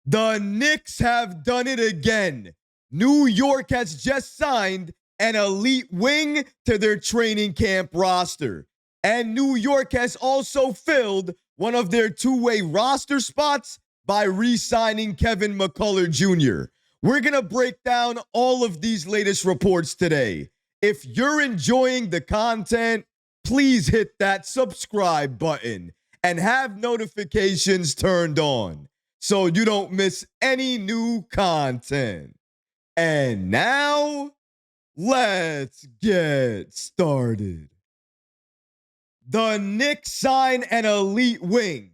The Knicks have done it again. New York has just signed an elite wing to their training camp roster. And New York has also filled one of their two-way roster spots by re-signing Kevin McCullar Jr. We're going to break down all of these latest reports today. If you're enjoying the content, please hit that subscribe button and have notifications turned on so you don't miss any new content. And now, let's get started. The Knicks sign an elite wing.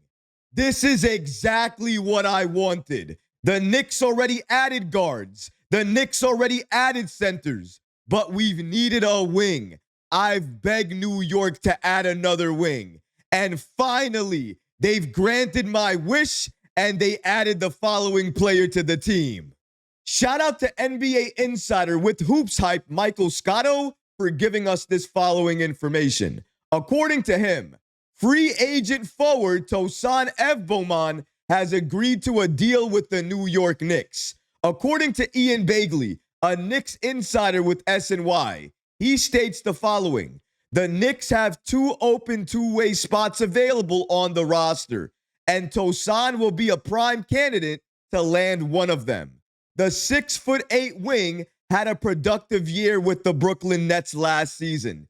This is exactly what I wanted. The Knicks already added guards. The Knicks already added centers. But we've needed a wing. I've begged New York to add another wing. And finally, they've granted my wish and they added the following player to the team. Shout out to NBA Insider with Hoops Hype Michael Scotto for giving us this following information. According to him, free agent forward Tosan Evbuomwan has agreed to a deal with the New York Knicks. According to Ian Bagley, a Knicks insider with SNY, he states the following. The Knicks have two open two-way spots available on the roster, and Tosan will be a prime candidate to land one of them. The 6'8" wing had a productive year with the Brooklyn Nets last season,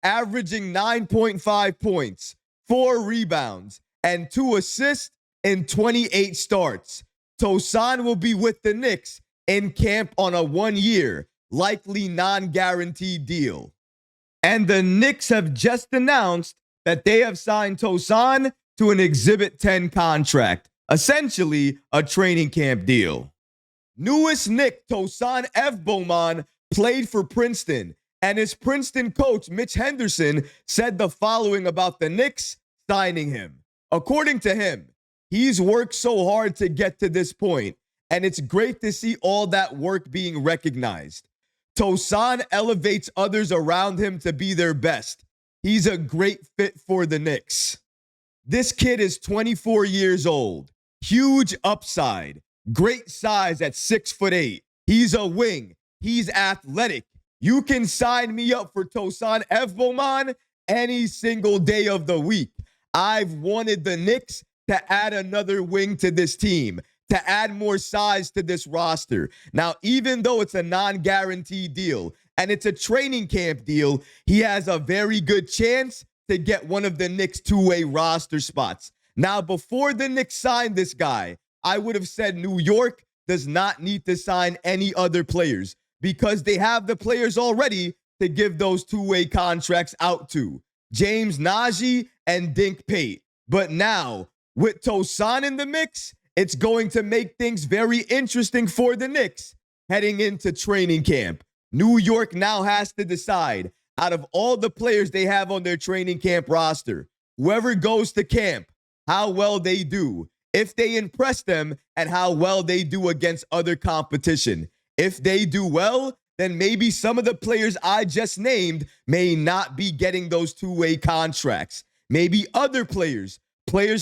averaging 9.5 points, 4 rebounds, and 2 assists in 28 starts. Tosan will be with the Knicks in camp on a 1-year, likely non-guaranteed deal. And the Knicks have just announced that they have signed Tosan to an Exhibit 10 contract, essentially a training camp deal. Newest Knick Tosan Evbuomwan played for Princeton, and his Princeton coach Mitch Henderson said the following about the Knicks signing him. According to him, he's worked so hard to get to this point, and it's great to see all that work being recognized. Tosan elevates others around him to be their best. He's a great fit for the Knicks. This kid is 24 years old, huge upside, great size at 6'8". He's a wing. He's athletic. You can sign me up for Tosan Evbuomwan any single day of the week. I've wanted the Knicks to add another wing to this team, to add more size to this roster. Now, even though it's a non-guaranteed deal and it's a training camp deal, he has a very good chance to get one of the Knicks two-way roster spots. Now, before the Knicks signed this guy, I would have said New York does not need to sign any other players because they have the players already to give those two-way contracts out to. James Najee and Dink Pate. But now, with Tosan in the mix, it's going to make things very interesting for the Knicks heading into training camp. New York now has to decide, out of all the players they have on their training camp roster, whoever goes to camp, how well they do, if they impress them, and how well they do against other competition. If they do well, then maybe some of the players I just named may not be getting those two-way contracts. Maybe other players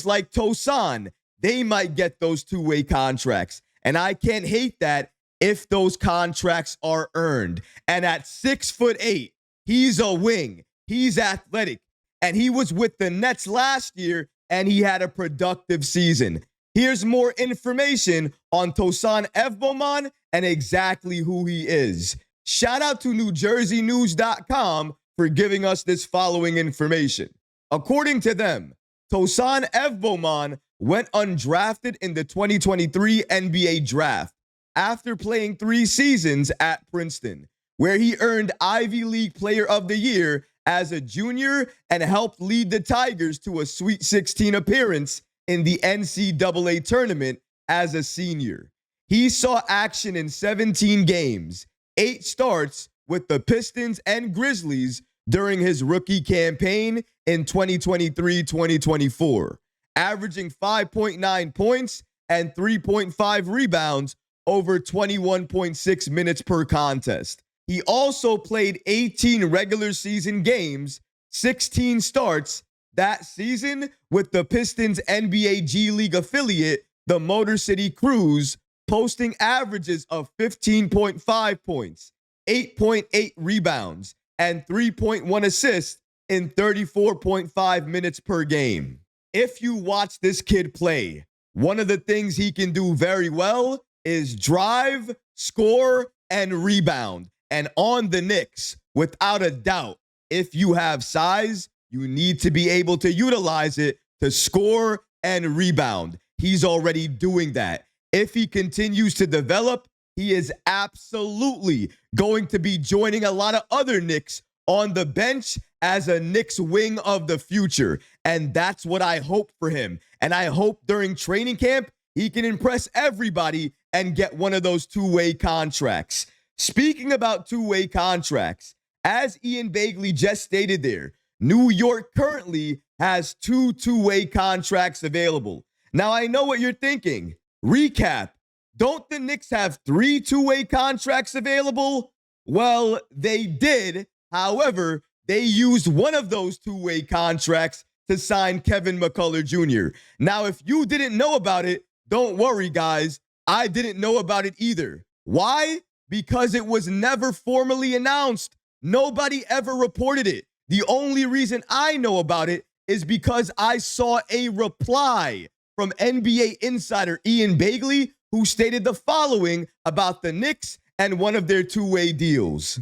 like Tosan, they might get those two-way contracts. And I can't hate that if those contracts are earned. And at 6'8", he's a wing. He's athletic. And he was with the Nets last year, and he had a productive season. Here's more information on Tosan Evbuomwan and exactly who he is. Shout out to NewJerseyNews.com for giving us this following information. According to them, Tosan Evbuomwan went undrafted in the 2023 NBA draft after playing 3 seasons at Princeton, where he earned Ivy League Player of the Year as a junior and helped lead the Tigers to a Sweet 16 appearance in the NCAA tournament as a senior. He saw action in 17 games, 8 starts with the Pistons and Grizzlies during his rookie campaign in 2023-2024, averaging 5.9 points and 3.5 rebounds over 21.6 minutes per contest. He also played 18 regular season games, 16 starts that season with the Pistons NBA G League affiliate the Motor City Cruise, posting averages of 15.5 points, 8.8 rebounds, and 3.1 assists in 34.5 minutes per game. If you watch this kid play, one of the things he can do very well is drive, score, and rebound. And on the Knicks, without a doubt, if you have size, you need to be able to utilize it to score and rebound. He's already doing that. If he continues to develop, he is absolutely going to be joining a lot of other Knicks on the bench as a Knicks wing of the future. And that's what I hope for him. And I hope during training camp, he can impress everybody and get one of those two-way contracts. Speaking about two-way contracts, as Ian Begley just stated there, New York currently has two-way contracts available. Now, I know what you're thinking. Recap, don't the Knicks have 3 two-way contracts available? Well, they did. However, they used one of those two-way contracts to sign Kevin McCullar Jr. Now, if you didn't know about it, don't worry, guys. I didn't know about it either. Why? Because it was never formally announced. Nobody ever reported it. The only reason I know about it is because I saw a reply from NBA insider Ian Begley, who stated the following about the Knicks and one of their two-way deals.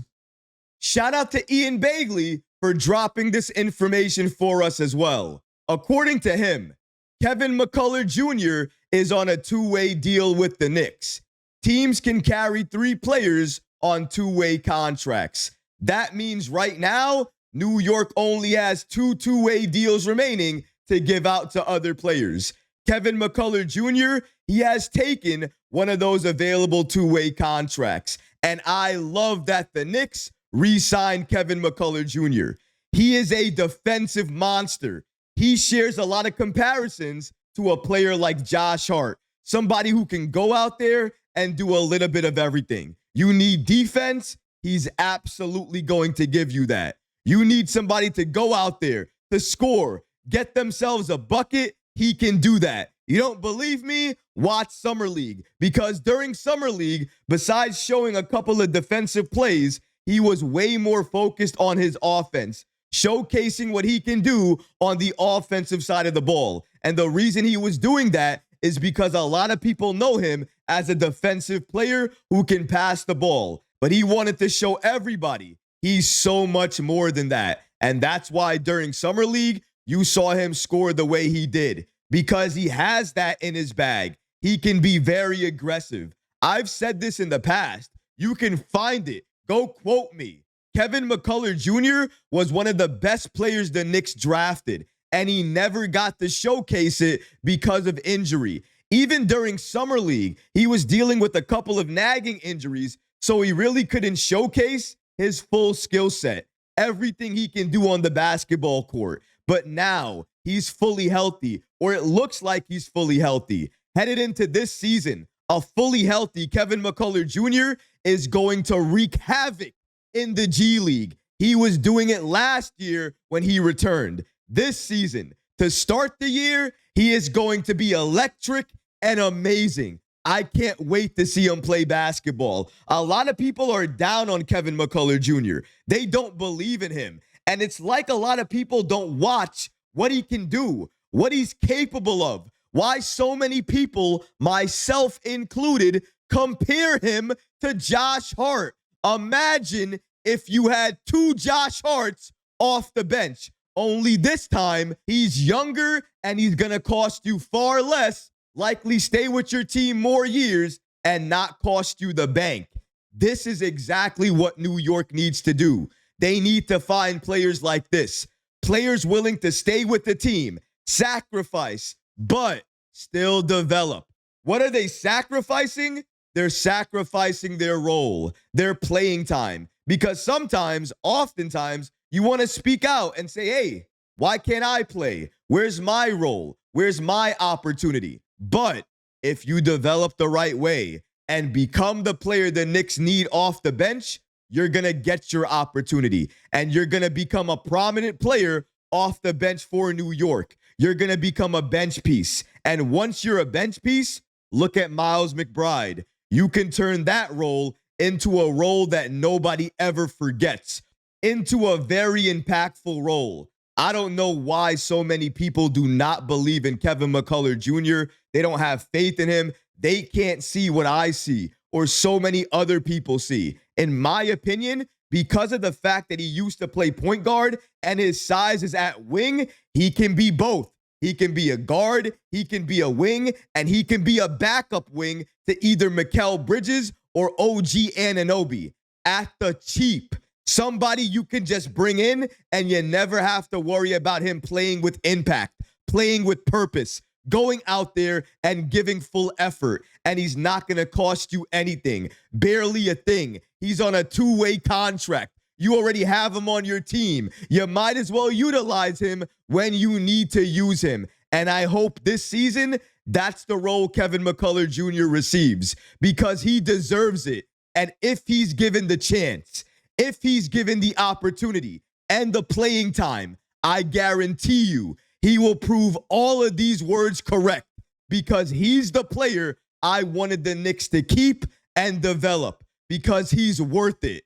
Shout out to Ian Begley for dropping this information for us as well. According to him, Kevin McCullar Jr. is on a two-way deal with the Knicks. Teams can carry 3 players on two-way contracts. That means right now, New York only has 2 two-way deals remaining to give out to other players. Kevin McCullar Jr., he has taken one of those available two-way contracts. And I love that the Knicks re-signed Kevin McCullar Jr. He is a defensive monster. He shares a lot of comparisons to a player like Josh Hart, somebody who can go out there and do a little bit of everything. You need defense, he's absolutely going to give you that. You need somebody to go out there, to score, get themselves a bucket, he can do that. You don't believe me? Watch Summer League, because during Summer League, besides showing a couple of defensive plays, he was way more focused on his offense, showcasing what he can do on the offensive side of the ball. And the reason he was doing that is because a lot of people know him as a defensive player who can pass the ball. But he wanted to show everybody he's so much more than that. And that's why during Summer League, you saw him score the way he did, because he has that in his bag. He can be very aggressive. I've said this in the past. You can find it. Go quote me. Kevin McCullar Jr. was one of the best players the Knicks drafted, and he never got to showcase it because of injury. Even during Summer League, he was dealing with a couple of nagging injuries, so he really couldn't showcase his full skill set, everything he can do on the basketball court. But now he's fully healthy, or it looks like he's fully healthy. Headed into this season, a fully healthy Kevin McCullar Jr. is going to wreak havoc in the G League. He was doing it last year when he returned. This season, to start the year, he is going to be electric and amazing. I can't wait to see him play basketball. A lot of people are down on Kevin McCullar Jr. They don't believe in him. And it's like a lot of people don't watch what he can do, what he's capable of. Why so many people, myself included, compare him to Josh Hart. Imagine if you had 2 Josh Harts off the bench. Only this time, he's younger and he's going to cost you far less, likely stay with your team more years, and not cost you the bank. This is exactly what New York needs to do. They need to find players like this. Players willing to stay with the team, sacrifice, but still develop. What are they sacrificing? They're sacrificing their role, their playing time. Because sometimes, oftentimes, you want to speak out and say, hey, why can't I play? Where's my role? Where's my opportunity? But if you develop the right way and become the player the Knicks need off the bench, you're going to get your opportunity. And you're going to become a prominent player off the bench for New York. You're going to become a bench piece. And once you're a bench piece, look at Miles McBride. You can turn that role into a role that nobody ever forgets, into a very impactful role. I don't know why so many people do not believe in Kevin McCullar Jr. They don't have faith in him. They can't see what I see or so many other people see. In my opinion, because of the fact that he used to play point guard and his size is at wing, he can be both. He can be a guard, he can be a wing, and he can be a backup wing to either Mikal Bridges or OG Anunoby at the cheap. Somebody you can just bring in and you never have to worry about him playing with impact, playing with purpose, going out there and giving full effort. And he's not going to cost you anything, barely a thing. He's on a two-way contract. You already have him on your team. You might as well utilize him when you need to use him. And I hope this season, that's the role Kevin McCullar Jr. receives because he deserves it. And if he's given the chance, if he's given the opportunity and the playing time, I guarantee you he will prove all of these words correct because he's the player I wanted the Knicks to keep and develop because he's worth it.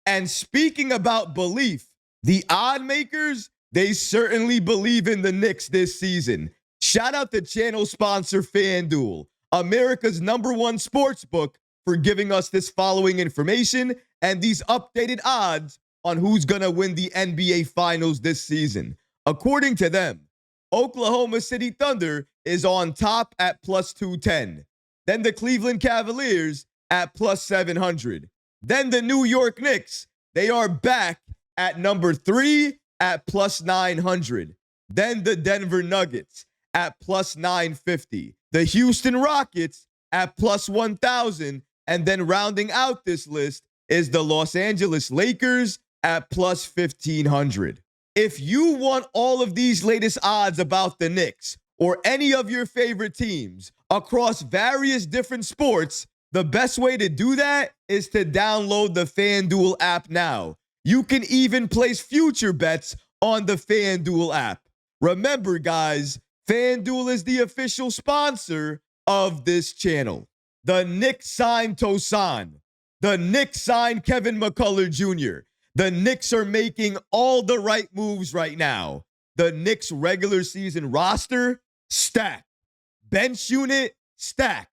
And speaking about belief, the odd makers, they certainly believe in the Knicks this season. Shout out to channel sponsor FanDuel, America's #1 sports book, for giving us this following information and these updated odds on who's going to win the NBA Finals this season. According to them, Oklahoma City Thunder is on top at +210. Then the Cleveland Cavaliers at +700. Then the New York Knicks, they are back at number 3 at +900. Then the Denver Nuggets at +950. The Houston Rockets at +1,000. And then rounding out this list is the Los Angeles Lakers at +1,500. If you want all of these latest odds about the Knicks or any of your favorite teams across various different sports, the best way to do that is to download the FanDuel app now. You can even place future bets on the FanDuel app. Remember, guys, FanDuel is the official sponsor of this channel. The Knicks signed Tosan. The Knicks signed Kevin McCullar Jr. The Knicks are making all the right moves right now. The Knicks regular season roster, stacked. Bench unit, stacked.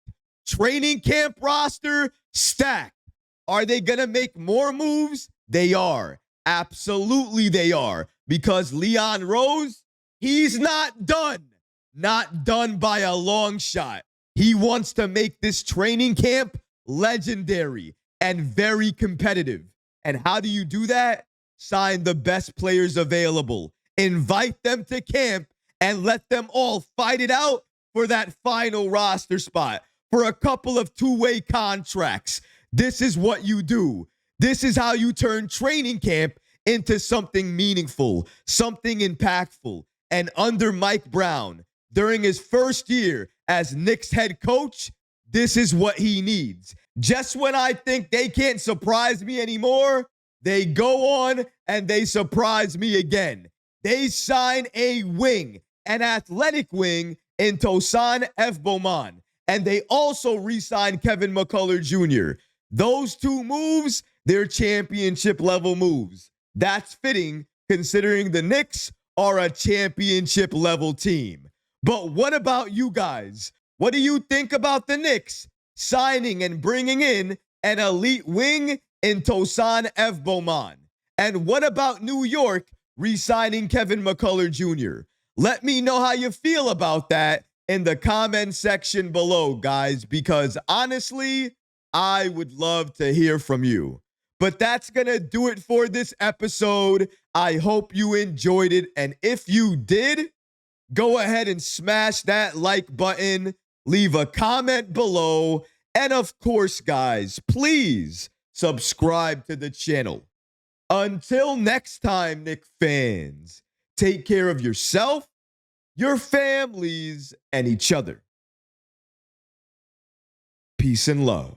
Training camp roster, stacked. Are they going to make more moves? They are. Absolutely they are. Because Leon Rose, he's not done. Not done by a long shot. He wants to make this training camp legendary and very competitive. And how do you do that? Sign the best players available. Invite them to camp and let them all fight it out for that final roster spot, for a couple of two-way contracts. This is what you do. This is how you turn training camp into something meaningful, something impactful. And under Mike Brown, during his first year as Knicks head coach, this is what he needs. Just when I think they can't surprise me anymore, they go on and they surprise me again. They sign a wing, an athletic wing, in Tosan Evbuomwan. And they also re-signed Kevin McCullar Jr. Those two moves, they're championship level moves. That's fitting considering the Knicks are a championship level team. But what about you guys? What do you think about the Knicks signing and bringing in an elite wing in Tosan Evbuomwan? And what about New York re-signing Kevin McCullar Jr.? Let me know how you feel about that in the comment section below, guys, because honestly, I would love to hear from you. But that's going to do it for this episode. I hope you enjoyed it. And if you did, go ahead and smash that like button, leave a comment below, and of course, guys, please subscribe to the channel. Until next time, Knick fans, take care of yourself, your families, and each other. Peace and love.